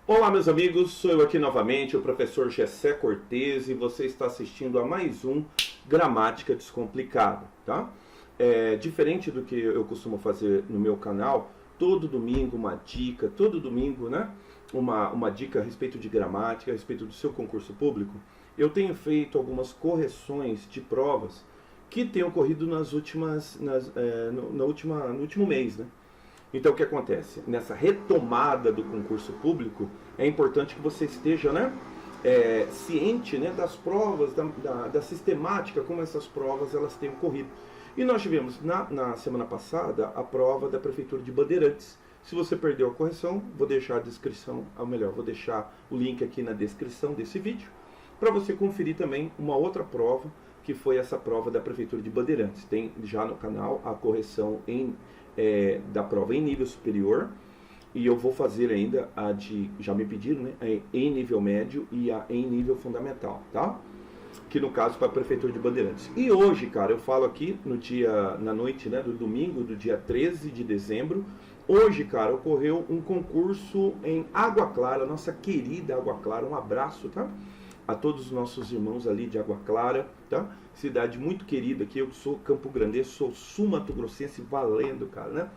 Olá, meus amigos, sou eu aqui novamente, o professor Gessé Cortez, e você está assistindo a mais um Gramática Descomplicada, tá? Diferente do que eu costumo fazer no meu canal, todo domingo uma dica, todo domingo, né? Uma dica a respeito de gramática, a respeito do seu concurso público. Eu tenho feito algumas correções de provas que têm ocorrido no último mês, né? Então, o que acontece? Nessa retomada do concurso público, é importante que você esteja, né, ciente, né, das provas, da sistemática, como essas provas elas têm ocorrido. E nós tivemos, na semana passada, a prova da Prefeitura de Bandeirantes. Se você perdeu a correção, vou deixar a descrição, ou melhor, vou deixar o link aqui na descrição desse vídeo, para você conferir também uma outra prova, que foi essa prova da Prefeitura de Bandeirantes. Tem já no canal a correção da prova em nível superior, e eu vou fazer ainda a de, já me pediram, né, em nível médio e a em nível fundamental, tá? Que no caso para a Prefeitura de Bandeirantes. E hoje, cara, eu falo aqui na noite, né, do domingo, do dia 13 de dezembro, hoje, cara, ocorreu um concurso em Água Clara, nossa querida Água Clara, um abraço, tá? A todos os nossos irmãos ali de Água Clara, tá? Cidade muito querida aqui, eu sou campograndense, sou sul-mato-grossense valendo, cara, né?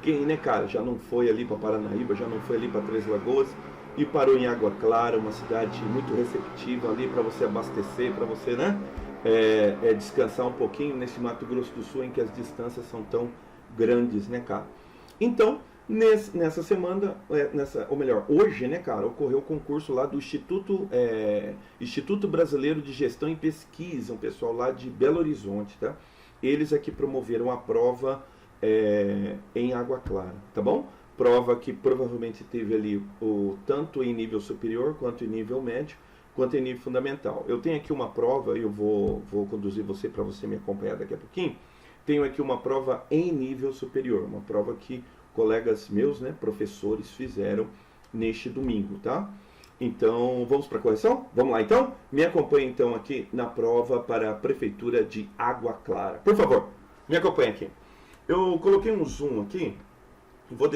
Quem, né, cara, já não foi ali para Paranaíba, já não foi ali para Três Lagoas e parou em Água Clara, uma cidade muito receptiva ali para você abastecer, para você, né, descansar um pouquinho nesse Mato Grosso do Sul em que as distâncias são tão grandes, né, cara? Então, nessa semana, ou melhor, hoje, né, cara, ocorreu o concurso lá do Instituto Brasileiro de Gestão e Pesquisa, um pessoal lá de Belo Horizonte, tá? Eles aqui promoveram a prova em Água Clara, tá bom? Prova que provavelmente teve ali tanto em nível superior, quanto em nível médio, quanto em nível fundamental. Eu tenho aqui uma prova, eu vou conduzir você para você me acompanhar daqui a pouquinho. Tenho aqui uma prova em nível superior, uma prova que colegas meus, né, professores, fizeram neste domingo, tá? Então, vamos para a correção? Vamos lá, então? Me acompanhe, então, aqui na prova para a Prefeitura de Água Clara. Por favor, me acompanhe aqui. Eu coloquei um zoom aqui, vou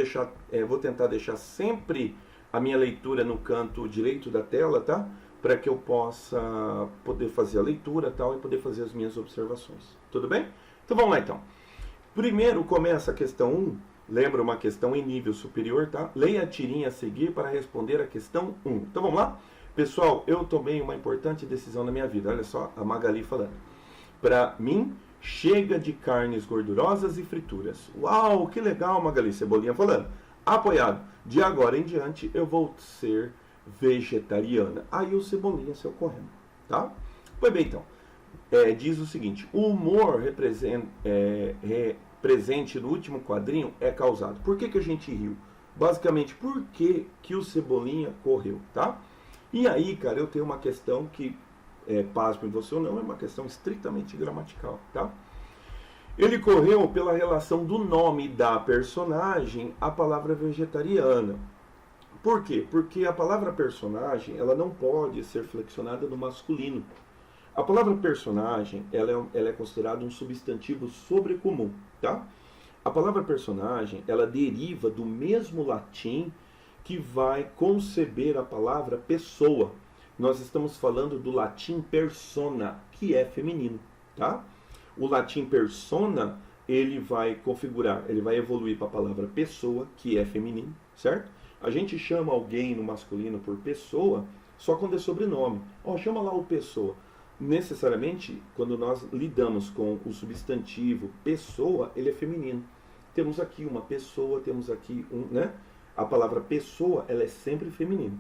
tentar deixar sempre a minha leitura no canto direito da tela, tá? Para que eu possa poder fazer a leitura, tal, e poder fazer as minhas observações. Tudo bem? Então, vamos lá, então. Primeiro começa a questão 1. Lembra, uma questão em nível superior, tá? Leia a tirinha a seguir para responder a questão 1. Então vamos lá? Pessoal, eu tomei uma importante decisão na minha vida. Olha só a Magali falando. Para mim, chega de carnes gordurosas e frituras. Uau, que legal, Magali. Cebolinha falando. Apoiado. De agora em diante, eu vou ser vegetariana. Aí o Cebolinha saiu correndo, tá? Pois bem, então. Diz o seguinte. O humor presente no último quadrinho é causado. Por que a gente riu? Basicamente, por que o Cebolinha correu, tá? E aí, cara, eu tenho uma questão que, pasme você ou não, é uma questão estritamente gramatical, tá? Ele correu pela relação do nome da personagem à palavra vegetariana. Por quê? Porque a palavra personagem, ela não pode ser flexionada no masculino. A palavra personagem, ela é considerada um substantivo sobrecomum, tá? A palavra personagem, ela deriva do mesmo latim que vai conceber a palavra pessoa. Nós estamos falando do latim persona, que é feminino, tá? O latim persona, ele vai evoluir para a palavra pessoa, que é feminino, certo? A gente chama alguém no masculino por pessoa só quando é sobrenome. Chama lá o pessoa. Necessariamente, quando nós lidamos com o substantivo pessoa, ele é feminino. Temos aqui uma pessoa, temos aqui né? A palavra pessoa, ela é sempre feminina.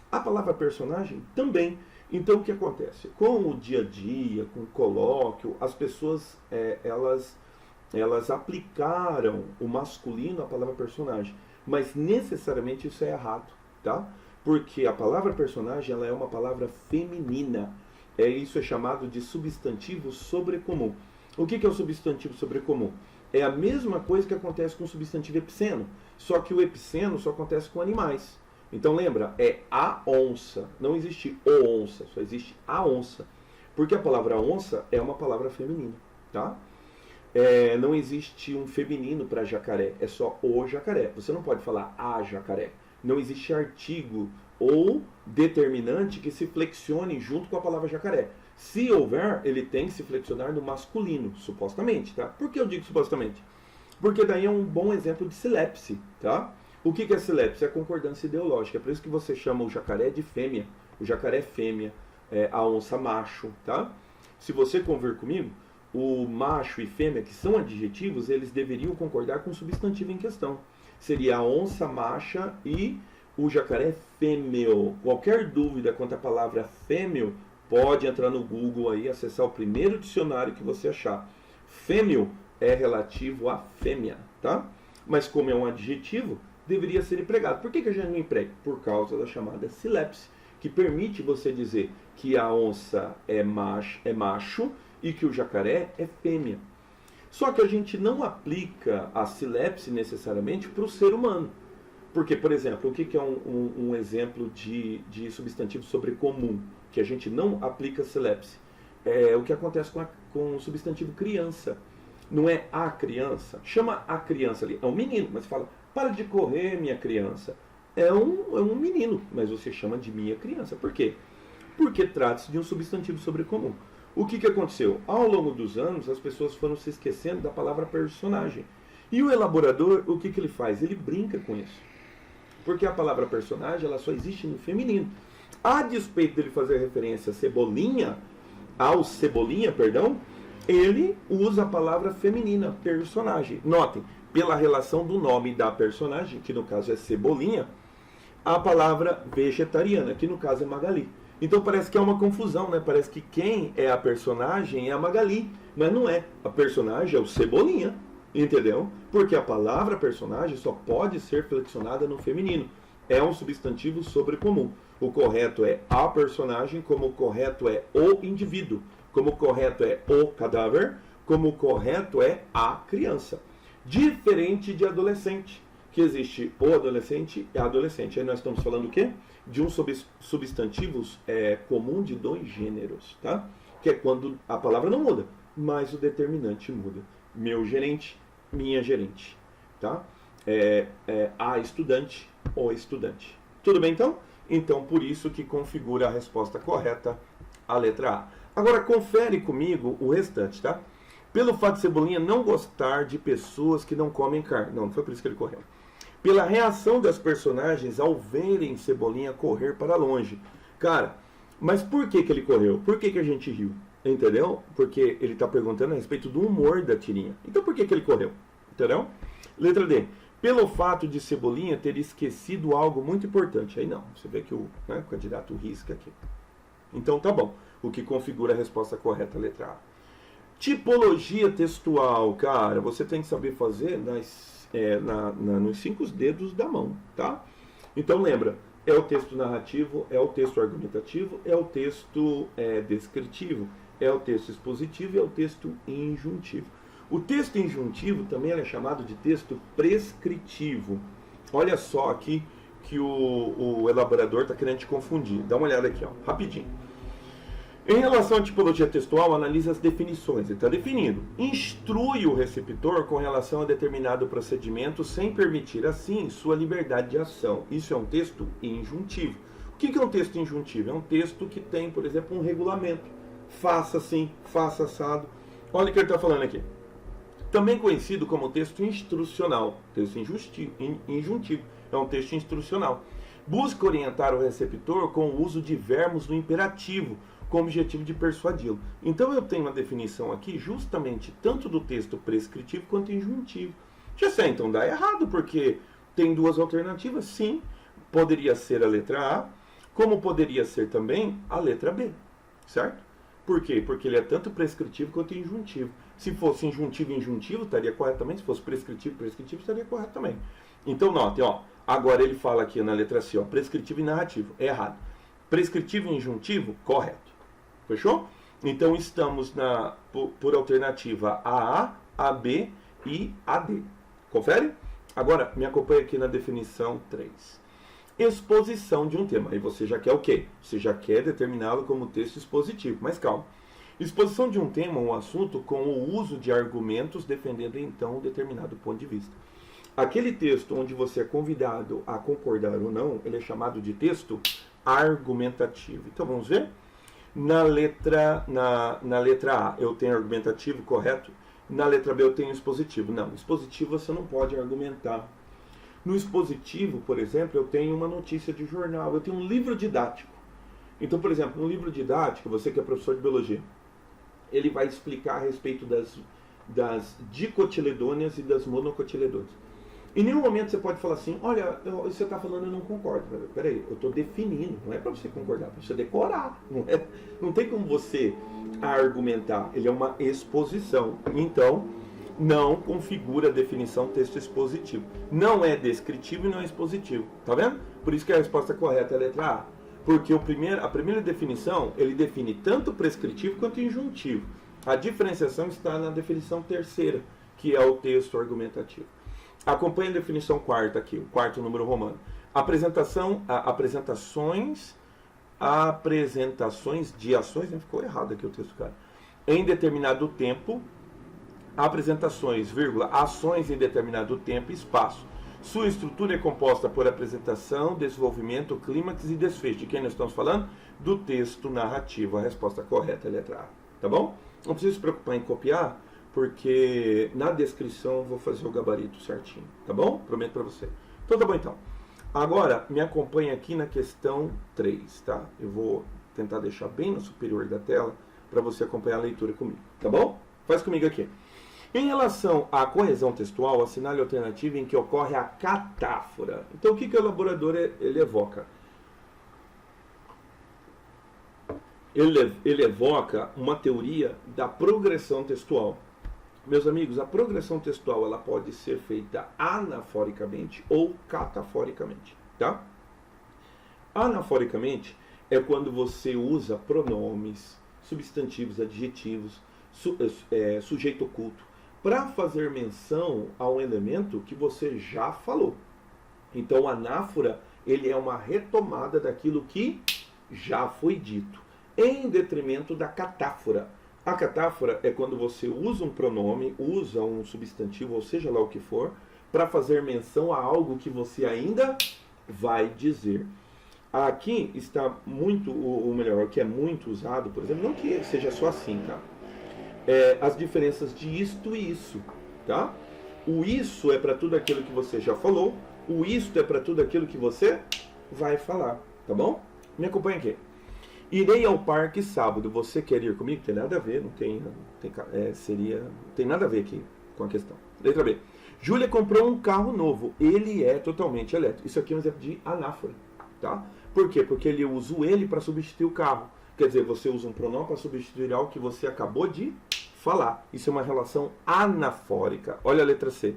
A palavra personagem também. Então, o que acontece? Com o dia a dia, com o colóquio, as pessoas, elas aplicaram o masculino à palavra personagem. Mas, necessariamente, isso é errado, tá? Porque a palavra personagem, ela é uma palavra feminina. Isso é chamado de substantivo sobrecomum. O que é o substantivo sobrecomum? É a mesma coisa que acontece com o substantivo epiceno, só que o epiceno só acontece com animais. Então lembra, é a onça, não existe o onça, só existe a onça. Porque a palavra onça é uma palavra feminina, tá? Não existe um feminino para jacaré, é só o jacaré. Você não pode falar a jacaré. não existe artigo ou determinante que se flexione junto com a palavra jacaré. Se houver, ele tem que se flexionar no masculino, supostamente, tá? Por que eu digo supostamente? Porque daí é um bom exemplo de silepse, tá? O que é silepse? É a concordância ideológica. É por isso que você chama o jacaré de fêmea. O jacaré é fêmea, a onça macho, tá? Se você convir comigo, o macho e fêmea, que são adjetivos, eles deveriam concordar com o substantivo em questão. Seria a onça macha e o jacaré fêmeo. Qualquer dúvida quanto à palavra fêmeo, pode entrar no Google aí, acessar o primeiro dicionário que você achar. Fêmeo é relativo a fêmea, tá? Mas como é um adjetivo, deveria ser empregado. Por que a gente não emprega? Por causa da chamada silepse, que permite você dizer que a onça é macho e que o jacaré é fêmea. Só que a gente não aplica a silepse necessariamente para o ser humano. Porque, por exemplo, o que é um exemplo de substantivo sobrecomum, que a gente não aplica silepse? É o que acontece com o substantivo criança. Não é a criança. Chama a criança ali. É um menino, mas fala, para de correr, minha criança. É um menino, mas você chama de minha criança. Por quê? Porque trata-se de um substantivo sobrecomum. O que aconteceu? Ao longo dos anos, as pessoas foram se esquecendo da palavra personagem. E o elaborador, o que ele faz? Ele brinca com isso. Porque a palavra personagem, ela só existe no feminino. A despeito dele fazer referência ao Cebolinha, ele usa a palavra feminina, personagem. Notem, pela relação do nome da personagem, que no caso é Cebolinha, a palavra vegetariana, que no caso é Magali. Então parece que é uma confusão, né? Parece que quem é a personagem é a Magali, mas não é. A personagem é o Cebolinha, entendeu? Porque a palavra personagem só pode ser flexionada no feminino. É um substantivo sobrecomum. O correto é a personagem, como o correto é o indivíduo, como o correto é o cadáver, como o correto é a criança. Diferente de adolescente, que existe o adolescente e a adolescente. Aí nós estamos falando o quê? De um substantivo comum de dois gêneros, tá? Que é quando a palavra não muda, mas o determinante muda. Meu gerente, minha gerente, tá? A estudante, o estudante. Tudo bem então? Então por isso que configura a resposta correta, a letra A. Agora confere comigo o restante, tá? Pelo fato de Cebolinha não gostar de pessoas que não comem carne. Não foi por isso que ele correu. Pela reação das personagens ao verem Cebolinha correr para longe. Cara, mas por que ele correu? Por que a gente riu? Entendeu? Porque ele está perguntando a respeito do humor da tirinha. Então por que ele correu? Entendeu? Letra D. Pelo fato de Cebolinha ter esquecido algo muito importante. Aí não, você vê que o candidato risca aqui. Então tá bom. O que configura a resposta correta, letra A. Tipologia textual, cara, você tem que saber fazer nos 5 dedos da mão, tá? Então lembra, é o texto narrativo, é o texto argumentativo, é o texto descritivo, é o texto expositivo e é o texto injuntivo. O texto injuntivo também é chamado de texto prescritivo. Olha só aqui que o elaborador está querendo te confundir. Dá uma olhada aqui, ó, rapidinho. Em relação à tipologia textual, analisa as definições. Ele está definindo. Instrui o receptor com relação a determinado procedimento sem permitir, assim, sua liberdade de ação. Isso é um texto injuntivo. O que é um texto injuntivo? É um texto que tem, por exemplo, um regulamento. Faça assim, faça assado. Olha o que ele está falando aqui. Também conhecido como texto instrucional. Texto injuntivo. É um texto instrucional. Busca orientar o receptor com o uso de verbos no imperativo, com o objetivo de persuadi-lo. Então eu tenho uma definição aqui justamente tanto do texto prescritivo quanto injuntivo. Já sei, então dá errado, porque tem 2 alternativas. Sim, poderia ser a letra A, como poderia ser também a letra B, certo? Por quê? Porque ele é tanto prescritivo quanto injuntivo. Se fosse injuntivo, estaria correto também. Se fosse prescritivo, estaria correto também. Então notem, ó, agora ele fala aqui na letra C, ó, prescritivo e narrativo. É errado. Prescritivo e injuntivo, correto. Fechou? Então estamos por alternativa AA, AB e AD. Confere? Agora, me acompanha aqui na definição 3. Exposição de um tema. Aí você já quer o quê? Você já quer determiná-lo como texto expositivo. Mas calma. Exposição de um tema ou um assunto com o uso de argumentos defendendo então um determinado ponto de vista. Aquele texto onde você é convidado a concordar ou não, ele é chamado de texto argumentativo. Então vamos ver? Na letra A eu tenho argumentativo, correto? Na letra B eu tenho expositivo. Não, expositivo você não pode argumentar. No expositivo, por exemplo, eu tenho uma notícia de jornal, eu tenho um livro didático. Então, por exemplo, no livro didático, você que é professor de biologia, ele vai explicar a respeito das dicotiledôneas e das monocotiledôneas. Em nenhum momento você pode falar assim, olha, você está falando, eu não concordo. Peraí, eu estou definindo, não é para você concordar, é para você decorar. Não tem como você argumentar, ele é uma exposição. Então, não configura a definição texto expositivo. Não é descritivo e não é expositivo. Tá vendo? Por isso que a resposta correta é a letra A. Porque a primeira definição, ele define tanto prescritivo quanto injuntivo. A diferenciação está na definição terceira, que é o texto argumentativo. Acompanhe a definição quarta aqui, o quarto número romano. Apresentações de ações, né? Ficou errado aqui o texto, cara. Em determinado tempo, apresentações, ações em determinado tempo e espaço. Sua estrutura é composta por apresentação, desenvolvimento, clímax e desfecho. De quem nós estamos falando? Do texto narrativo. A resposta correta é a letra A. Tá bom? Não precisa se preocupar em copiar, porque na descrição eu vou fazer o gabarito certinho. Tá bom? Prometo para você. Então tá bom então. Agora, me acompanhe aqui na questão 3, tá? Eu vou tentar deixar bem no superior da tela para você acompanhar a leitura comigo. Tá bom? Faz comigo aqui. Em relação à correção textual, assinale a alternativa em que ocorre a catáfora. Então, o que o elaborador ele evoca? Ele evoca uma teoria da progressão textual. Meus amigos, a progressão textual ela pode ser feita anaforicamente ou cataforicamente, tá? Anaforicamente é quando você usa pronomes, substantivos, adjetivos, sujeito oculto, para fazer menção a um elemento que você já falou. Então, a anáfora, ele é uma retomada daquilo que já foi dito, em detrimento da catáfora. A catáfora é quando você usa um pronome, usa um substantivo, ou seja lá o que for, para fazer menção a algo que você ainda vai dizer. Aqui está muito, ou melhor, que é muito usado, por exemplo, não que seja só assim, tá? As diferenças de isto e isso, tá? O isso é para tudo aquilo que você já falou, o isto é para tudo aquilo que você vai falar, tá bom? Me acompanha aqui. Irei ao parque sábado, você quer ir comigo? Tem nada a ver, não tem nada a ver aqui com a questão. Letra B. Júlia comprou um carro novo, ele é totalmente elétrico. Isso aqui é um exemplo de anáfora, tá? Por quê? Porque ele usa o ele para substituir o carro. Quer dizer, você usa um pronome para substituir algo que você acabou de falar. Isso é uma relação anafórica. Olha a letra C.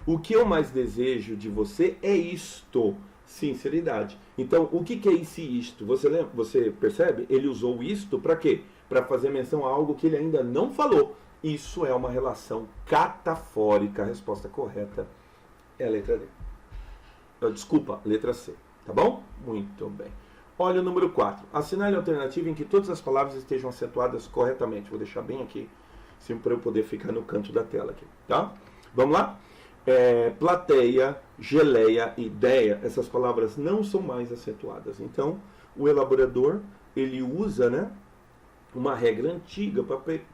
O que eu mais desejo de você é isto. Sinceridade. Então, o que é esse isto? Você percebe? Ele usou isto para quê? Para fazer menção a algo que ele ainda não falou. Isso é uma relação catafórica. A resposta correta é a letra D. Desculpa, letra C. Tá bom? Muito bem. Olha o número 4. Assinale a alternativa em que todas as palavras estejam acentuadas corretamente. Vou deixar bem aqui, sempre para eu poder ficar no canto da tela aqui. Tá? Vamos lá? Plateia, geleia, ideia, essas palavras não são mais acentuadas. Então, o elaborador, ele usa, né, uma regra antiga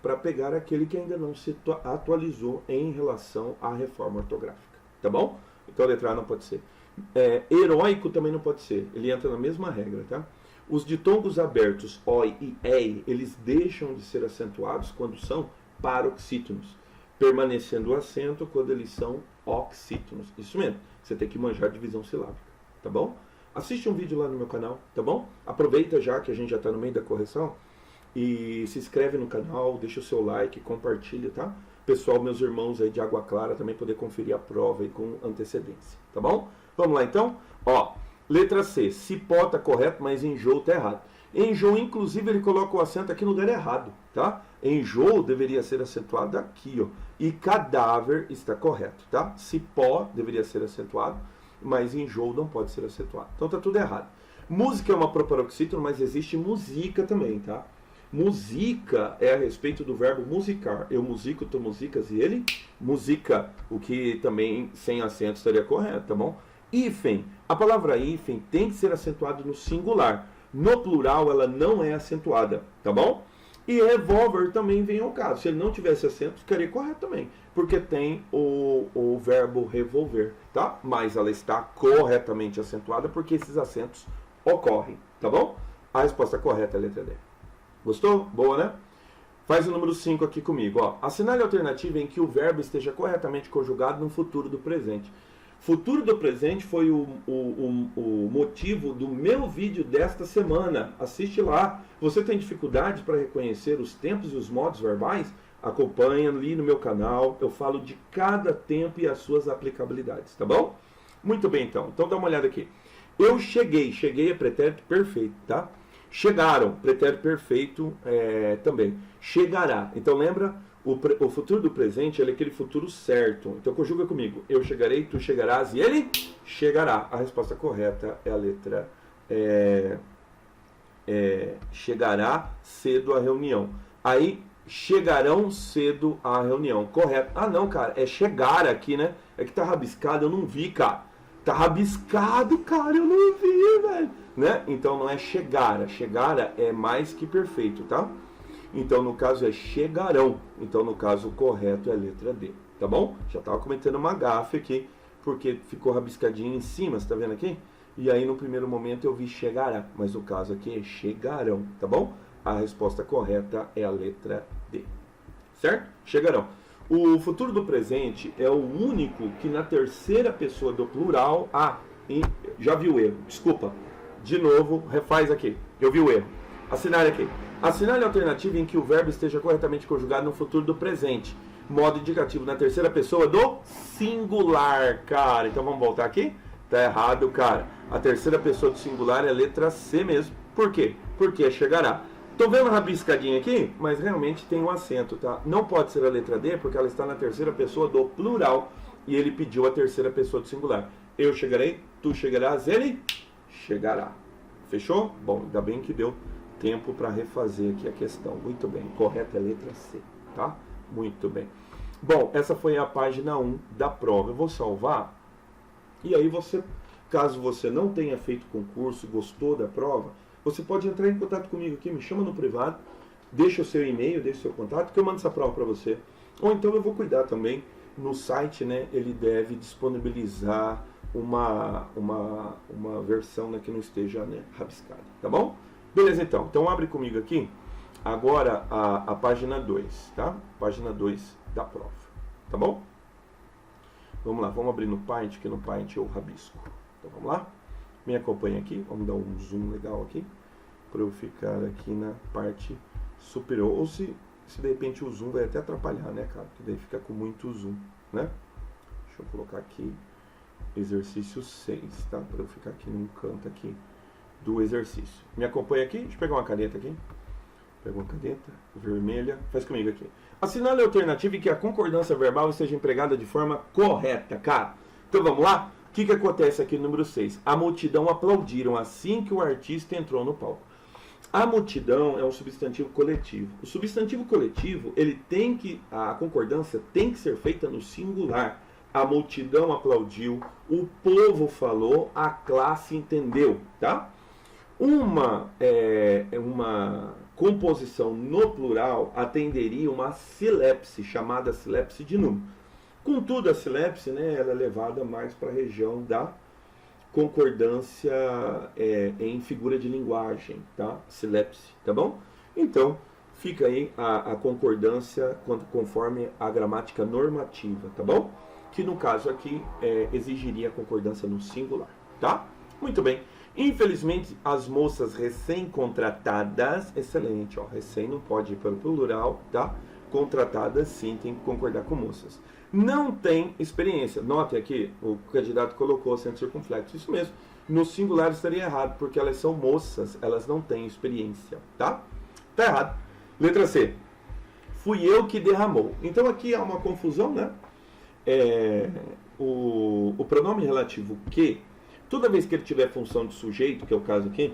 para pegar aquele que ainda não se atualizou em relação à reforma ortográfica. Tá bom? Então, a letra A não pode ser. Heróico também não pode ser. Ele entra na mesma regra, tá? Os ditongos abertos, oi e ei, eles deixam de ser acentuados quando são paroxítonos, permanecendo o acento quando eles são oxítonos. Isso mesmo, você tem que manjar divisão silábica, tá bom? Assiste um vídeo lá no meu canal, tá bom? Aproveita já que a gente já está no meio da correção e se inscreve no canal, deixa o seu like, compartilha, tá? Pessoal, meus irmãos aí de Água Clara também poder conferir a prova aí com antecedência, tá bom? Vamos lá então? Ó, letra C, cipó tá correto, mas enjoo tá errado. Enjoo, inclusive, ele coloca o acento aqui no lugar errado, tá? Enjoo deveria ser acentuado aqui, ó. E cadáver está correto, tá? Cipó deveria ser acentuado, mas enjoo não pode ser acentuado. Então tá tudo errado. Música é uma proparoxítono, mas existe música também, tá? Musica é a respeito do verbo musicar. Eu musico, tu musicas e ele musica. O que também sem acento estaria correto, tá bom? Hífen. A palavra hífen tem que ser acentuada no singular. No plural ela não é acentuada, tá bom? E revólver também vem ao caso. Se ele não tivesse acento, ficaria correto também. Porque tem o verbo revolver, tá? Mas ela está corretamente acentuada porque esses acentos ocorrem, tá bom? A resposta correta é a letra D. Gostou? Boa, né? Faz o número 5 aqui comigo. Ó. Assinale a alternativa em que o verbo esteja corretamente conjugado no futuro do presente. Futuro do presente foi o motivo do meu vídeo desta semana. Assiste lá. Você tem dificuldade para reconhecer os tempos e os modos verbais? Acompanha ali no meu canal. Eu falo de cada tempo e as suas aplicabilidades, tá bom? Muito bem, então. Então dá uma olhada aqui. Eu cheguei. Cheguei é pretérito perfeito, tá? Chegaram. Pretérito perfeito também. Chegará. Então lembra? O futuro do presente é aquele futuro certo. Então conjuga comigo. Eu chegarei, tu chegarás e ele chegará. A resposta correta é a letra chegará cedo à reunião. Aí chegarão cedo à reunião. Correto. Ah não, cara. É chegar aqui, né? É que tá rabiscado, eu não vi, cara. Tá rabiscado, cara, eu não vi, velho. Né? Então não é chegara. Chegara é mais que perfeito, tá? Então, no caso, é chegarão. Então, no caso, o correto é a letra D. Tá bom? Já estava cometendo uma gafe aqui, porque ficou rabiscadinho em cima, você tá vendo aqui? E aí, no primeiro momento, eu vi chegará. Mas o caso aqui é chegarão, tá bom? A resposta correta é a letra D. Certo? Chegarão. O futuro do presente é o único que na terceira pessoa do plural... já vi o erro. Desculpa. De novo, refaz aqui. Eu vi o erro. Assinale aqui. Assinale a alternativa em que o verbo esteja corretamente conjugado no futuro do presente. Modo indicativo na terceira pessoa do singular, cara. Então vamos voltar aqui? Tá errado, cara. A terceira pessoa do singular é a letra C mesmo. Por quê? Porque chegará. Tô vendo rabiscadinha aqui, mas realmente tem um acento, tá? Não pode ser a letra D, porque ela está na terceira pessoa do plural. E ele pediu a terceira pessoa do singular. Eu chegarei, tu chegarás, ele chegará. Fechou? Bom, ainda bem que deu tempo para refazer aqui a questão. Muito bem, correta é a letra C, tá? Muito bem. Bom, essa foi a página 1 da prova. Eu vou salvar. E aí você, caso você não tenha feito concurso, gostou da prova, você pode entrar em contato comigo aqui, me chama no privado, deixa o seu e-mail, deixa o seu contato, que eu mando essa prova para você. Ou então eu vou cuidar também, no site, né, ele deve disponibilizar uma versão, né, que não esteja, né, rabiscada, tá bom? Beleza, então. Então abre comigo aqui, agora a página 2, tá? Página 2 da prova, tá bom? Vamos lá, vamos abrir no Paint, que no Paint eu rabisco. Então vamos lá? Me acompanha aqui, vamos dar um zoom legal aqui, para eu ficar aqui na parte superior. Ou se de repente o zoom vai até atrapalhar, né, cara? Porque daí fica com muito zoom, né? Deixa eu colocar aqui exercício 6, tá? Para eu ficar aqui num canto aqui do exercício. Me acompanha aqui, deixa eu pegar uma caneta aqui. Pega uma caneta vermelha, faz comigo aqui. Assinale a alternativa em que a concordância verbal esteja empregada de forma correta, cara. Então vamos lá? O que acontece aqui no número 6? A multidão aplaudiram assim que o artista entrou no palco. A multidão é um substantivo coletivo. O substantivo coletivo, a concordância tem que ser feita no singular. A multidão aplaudiu, o povo falou, a classe entendeu, tá? Uma composição no plural atenderia uma silepse, chamada silepse de número. Contudo, a silepse, né, ela é levada mais para a região da concordância em figura de linguagem, tá? Silepse, tá bom? Então, fica aí a concordância conforme a gramática normativa, tá bom? Que no caso aqui exigiria a concordância no singular, tá? Muito bem. Infelizmente, as moças recém-contratadas, excelente, ó, recém não pode ir para o plural, tá? Contratadas sim, tem que concordar com moças. Não tem experiência. Note aqui, o candidato colocou acento circunflexo, isso mesmo. No singular estaria errado, porque elas são moças, elas não têm experiência, tá? Tá errado. Letra C. Fui eu que derramou. Então aqui há uma confusão, né? O pronome relativo que, toda vez que ele tiver função de sujeito, que é o caso aqui,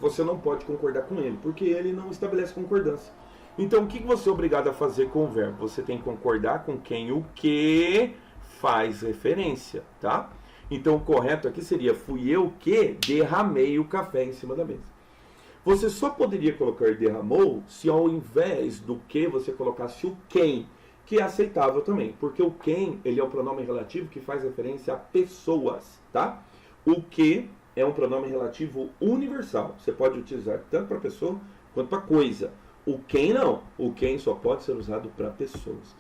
você não pode concordar com ele, porque ele não estabelece concordância. Então, o que você é obrigado a fazer com o verbo? Você tem que concordar com quem o que faz referência, tá? Então, o correto aqui seria, fui eu que derramei o café em cima da mesa. Você só poderia colocar derramou se ao invés do que você colocasse o quem, que é aceitável também, porque o quem, ele é o pronome relativo que faz referência a pessoas, tá? O que é um pronome relativo universal. Você pode utilizar tanto para pessoa quanto para coisa. O quem não. O quem só pode ser usado para pessoas.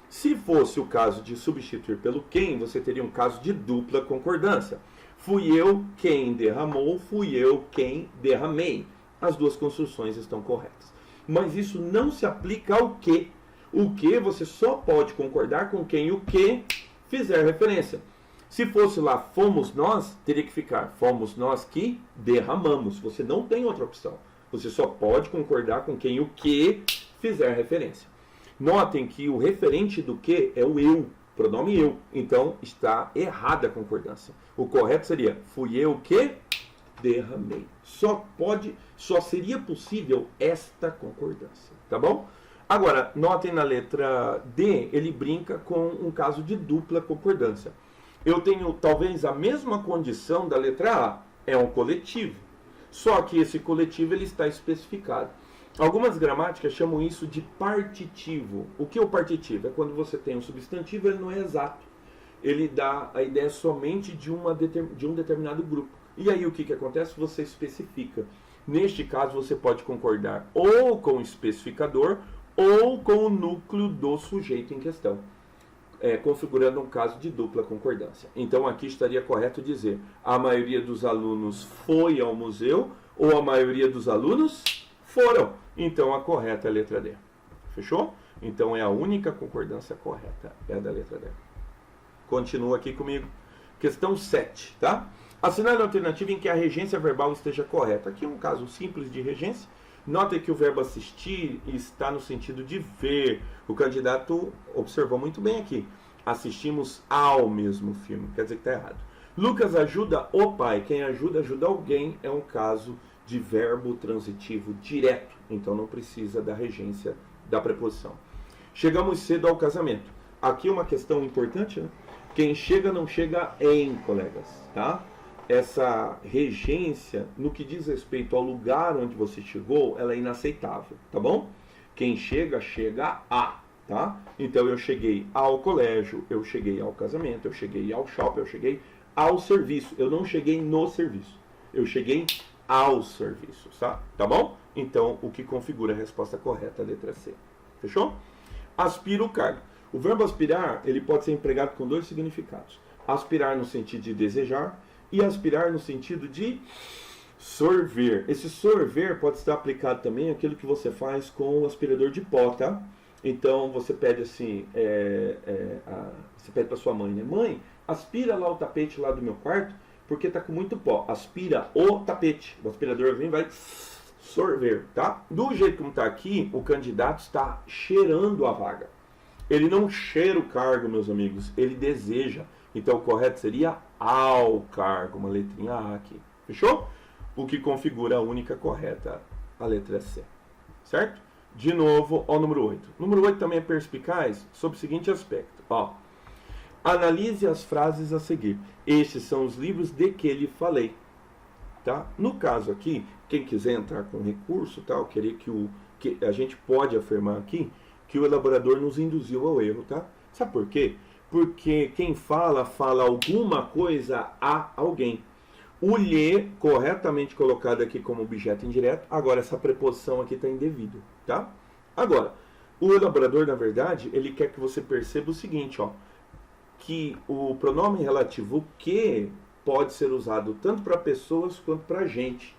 Se fosse o caso de substituir pelo quem, você teria um caso de dupla concordância. Fui eu quem derramou, fui eu quem derramei. As duas construções estão corretas. Mas isso não se aplica ao que. O que você só pode concordar com quem o que fizer referência. Se fosse lá fomos nós, teria que ficar fomos nós que derramamos. Você não tem outra opção. Você só pode concordar com quem o que fizer referência. Notem que o referente do que é o eu, pronome eu. Então está errada a concordância. O correto seria fui eu que derramei. Só seria possível esta concordância, tá bom? Agora, notem na letra D, ele brinca com um caso de dupla concordância. Eu tenho talvez a mesma condição da letra A, é um coletivo. Só que esse coletivo ele está especificado. Algumas gramáticas chamam isso de partitivo. O que é o partitivo? É quando você tem um substantivo, ele não é exato. Ele dá a ideia somente de um determinado grupo. E aí o que acontece? Você especifica. Neste caso, você pode concordar ou com o especificador ou com o núcleo do sujeito em questão, configurando um caso de dupla concordância. Então aqui estaria correto dizer a maioria dos alunos foi ao museu ou a maioria dos alunos foram. Então a correta é a letra D. Fechou? Então é a única concordância correta, é a da letra D. Continua aqui comigo. Questão 7, tá? Assinale a alternativa em que a regência verbal esteja correta. Aqui é um caso simples de regência. Note que o verbo assistir está no sentido de ver. O candidato observou muito bem aqui. Assistimos ao mesmo filme. Quer dizer que está errado. Lucas ajuda o pai. Quem ajuda alguém é um caso de verbo transitivo direto. Então não precisa da regência da preposição. Chegamos cedo ao casamento. Aqui uma questão importante, né? Quem chega não chega em, colegas, tá? Essa regência, no que diz respeito ao lugar onde você chegou, ela é inaceitável, tá bom? Quem chega, chega a, tá? Então eu cheguei ao colégio, eu cheguei ao casamento, eu cheguei ao shopping, eu cheguei ao serviço. Eu não cheguei no serviço, eu cheguei aos serviços, tá? Tá bom? Então o que configura a resposta correta, a letra C. Fechou? Aspira o cargo. O verbo aspirar, ele pode ser empregado com dois significados. Aspirar no sentido de desejar, e aspirar no sentido de sorver. Esse sorver pode estar aplicado também àquilo que você faz com o aspirador de pó, tá? Então você pede assim, você pede para sua mãe, né? Mãe, aspira lá o tapete lá do meu quarto, porque tá com muito pó. Aspira o tapete. O aspirador vem e vai sorver, tá? Do jeito como está aqui, o candidato está cheirando a vaga. Ele não cheira o cargo, meus amigos, ele deseja. Então o correto seria ao cargo, uma letrinha A aqui. Fechou? O que configura a única correta, a letra C. Certo? De novo, ó, o número 8. O número 8 também é perspicaz sob o seguinte aspecto. Ó, analise as frases a seguir. Estes são os livros de que lhe falei. Tá? No caso aqui, quem quiser entrar com recurso, tá? Eu queria que a gente pode afirmar aqui que o elaborador nos induziu ao erro. Tá? Sabe por quê? Porque quem fala alguma coisa a alguém. O lhe, corretamente colocado aqui como objeto indireto, agora essa preposição aqui está indevida, tá? Agora, o elaborador, na verdade, ele quer que você perceba o seguinte, ó, que o pronome relativo que pode ser usado tanto para pessoas quanto para gente.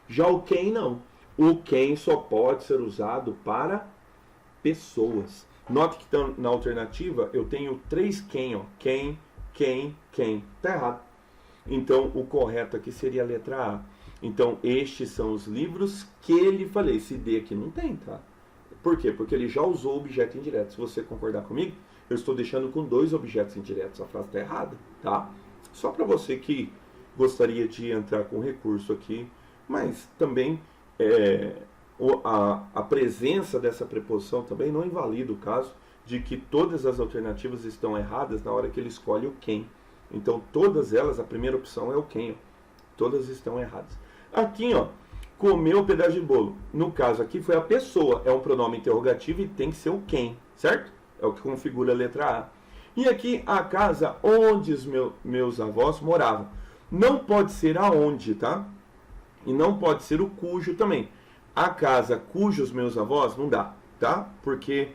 Já o quem não. O quem só pode ser usado para pessoas. Note que na alternativa eu tenho 3 quem, ó. Quem. Tá errado. Então o correto aqui seria a letra A. Então estes são os livros que lhe falei. Esse D aqui não tem, tá? Por quê? Porque ele já usou o objeto indireto. Se você concordar comigo, eu estou deixando com 2 objetos indiretos. A frase está errada, tá? Só para você que gostaria de entrar com recurso aqui Mas também a presença dessa preposição também não invalida o caso de que todas as alternativas estão erradas na hora que ele escolhe o quem. Então, todas elas, a primeira opção é o quem. Ó. Todas estão erradas. Aqui, ó, comeu um pedaço de bolo. No caso aqui foi a pessoa. É um pronome interrogativo e tem que ser o quem, certo? É o que configura a letra A. E aqui, a casa onde os meus avós moravam. Não pode ser aonde, tá? E não pode ser o cujo também. A casa cujos meus avós não dá, tá? Porque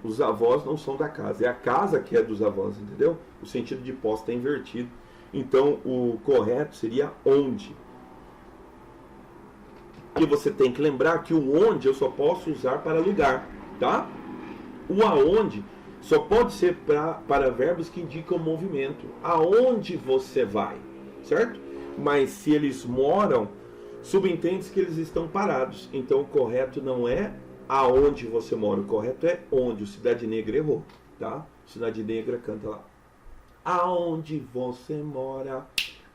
os avós não são da casa. É a casa que é dos avós, entendeu? O sentido de posse está invertido. Então, o correto seria onde. E você tem que lembrar que o onde eu só posso usar para lugar, tá? O aonde só pode ser para verbos que indicam movimento. Aonde você vai, certo? Mas se eles moram, subentende-se que eles estão parados. Então o correto não é aonde você mora, o correto é onde. O Cidade Negra errou, tá? Cidade Negra canta lá. Aonde você mora,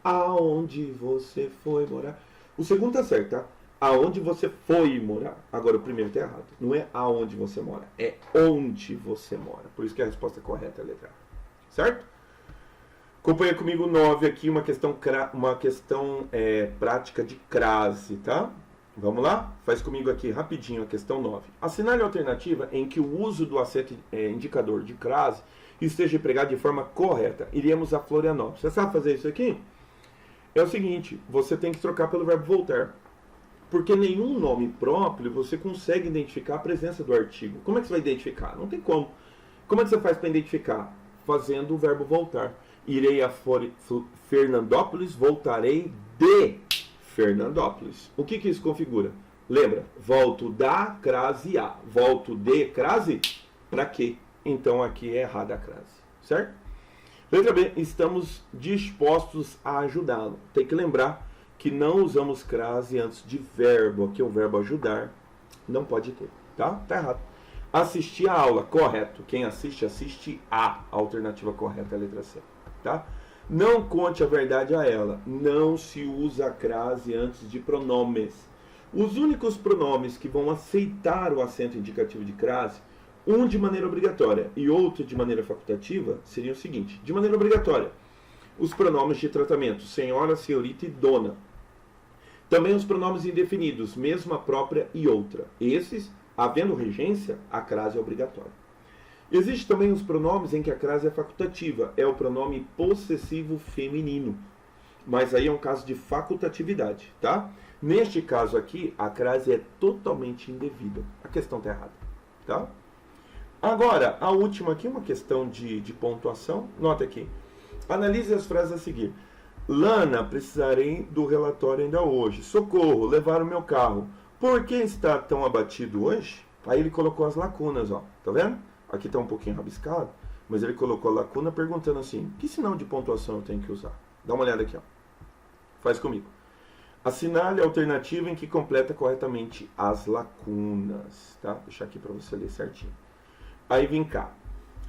aonde você foi morar. O segundo tá certo, tá? Aonde você foi morar. Agora o primeiro tá errado. Não é aonde você mora, é onde você mora. Por isso que a resposta correta é a letra A. Certo? Acompanha comigo 9 aqui, uma questão prática de crase, tá? Vamos lá? Faz comigo aqui rapidinho a questão 9. Assinale a alternativa em que o uso do acento indicador de crase esteja empregado de forma correta. Iremos a Florianópolis. Você sabe fazer isso aqui? É o seguinte, você tem que trocar pelo verbo voltar. Porque nenhum nome próprio você consegue identificar a presença do artigo. Como é que você vai identificar? Não tem como. Como é que você faz para identificar? Fazendo o verbo voltar. Irei a Fernandópolis, voltarei de Fernandópolis. O que isso configura? Lembra? Volto da crase a. Volto de crase para quê? Então aqui é errada a crase. Certo? Letra B. Estamos dispostos a ajudá-lo. Tem que lembrar que não usamos crase antes de verbo. Aqui é o verbo ajudar. Não pode ter. Tá? Tá errado. Assistir a aula. Correto. Quem assiste, assiste a. A alternativa correta é a letra C. Tá? Não conte a verdade a ela. Não se usa a crase antes de pronomes. Os únicos pronomes que vão aceitar o acento indicativo de crase, um de maneira obrigatória e outro de maneira facultativa, seriam o seguinte. De maneira obrigatória, os pronomes de tratamento, senhora, senhorita e dona. Também os pronomes indefinidos, mesma, própria e outra. Esses, havendo regência, a crase é obrigatória. Existem também os pronomes em que a crase é facultativa. É o pronome possessivo feminino. Mas aí é um caso de facultatividade, tá? Neste caso aqui, a crase é totalmente indevida. A questão está errada, tá? Agora, a última aqui, uma questão de pontuação. Nota aqui. Analise as frases a seguir. Lana, precisarei do relatório ainda hoje. Socorro, levar o meu carro. Por que está tão abatido hoje? Aí ele colocou as lacunas, ó. Tá vendo? Aqui está um pouquinho rabiscado, mas ele colocou a lacuna perguntando assim, que sinal de pontuação eu tenho que usar? Dá uma olhada aqui, ó. Faz comigo. Assinale a alternativa em que completa corretamente as lacunas, tá? Vou deixar aqui para você ler certinho. Aí vem cá.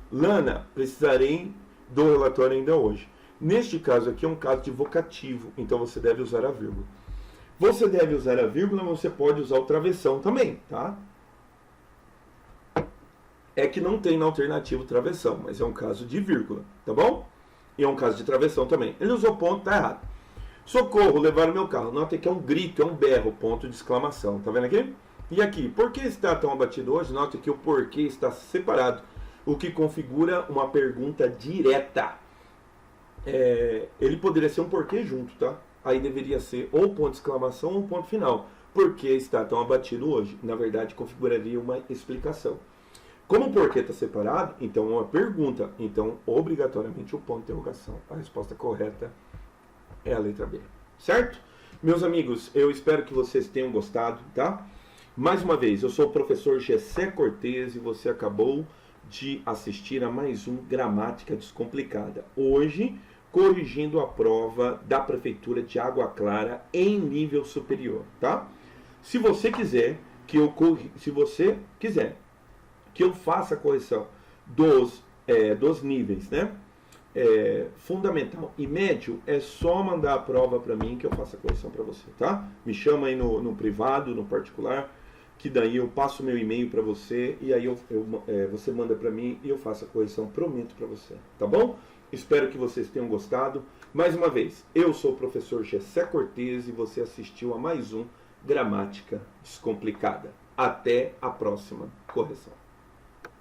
Lana, precisarei do relatório ainda hoje. Neste caso aqui é um caso de vocativo, então você deve usar a vírgula. Você deve usar a vírgula, mas você pode usar o travessão também, tá? É que não tem na alternativa o travessão, mas é um caso de vírgula, tá bom? E é um caso de travessão também. Ele usou ponto, tá errado. Socorro, levar o meu carro. Nota que é um grito, é um berro, ponto de exclamação. Tá vendo aqui? E aqui, por que está tão abatido hoje? Nota que o porquê está separado, o que configura uma pergunta direta. Ele poderia ser um porquê junto, tá? Aí deveria ser ou ponto de exclamação ou ponto final. Por que está tão abatido hoje? Na verdade, configuraria uma explicação. Como o porquê está separado, então é uma pergunta. Então, obrigatoriamente, o ponto de interrogação. A resposta correta é a letra B. Certo? Meus amigos, eu espero que vocês tenham gostado, tá? Mais uma vez, eu sou o professor Gessé Cortez e você acabou de assistir a mais um Gramática Descomplicada. Hoje, corrigindo a prova da Prefeitura de Água Clara em nível superior, tá? Se você quiser que eu faça a correção dos níveis, né? fundamental e médio, é só mandar a prova para mim que eu faço a correção para você, tá? Me chama aí no privado, no particular, que daí eu passo meu e-mail para você e aí você manda para mim e eu faço a correção, prometo para você, tá bom? Espero que vocês tenham gostado. Mais uma vez, eu sou o professor Gessé Cortez e você assistiu a mais um Gramática Descomplicada. Até a próxima correção.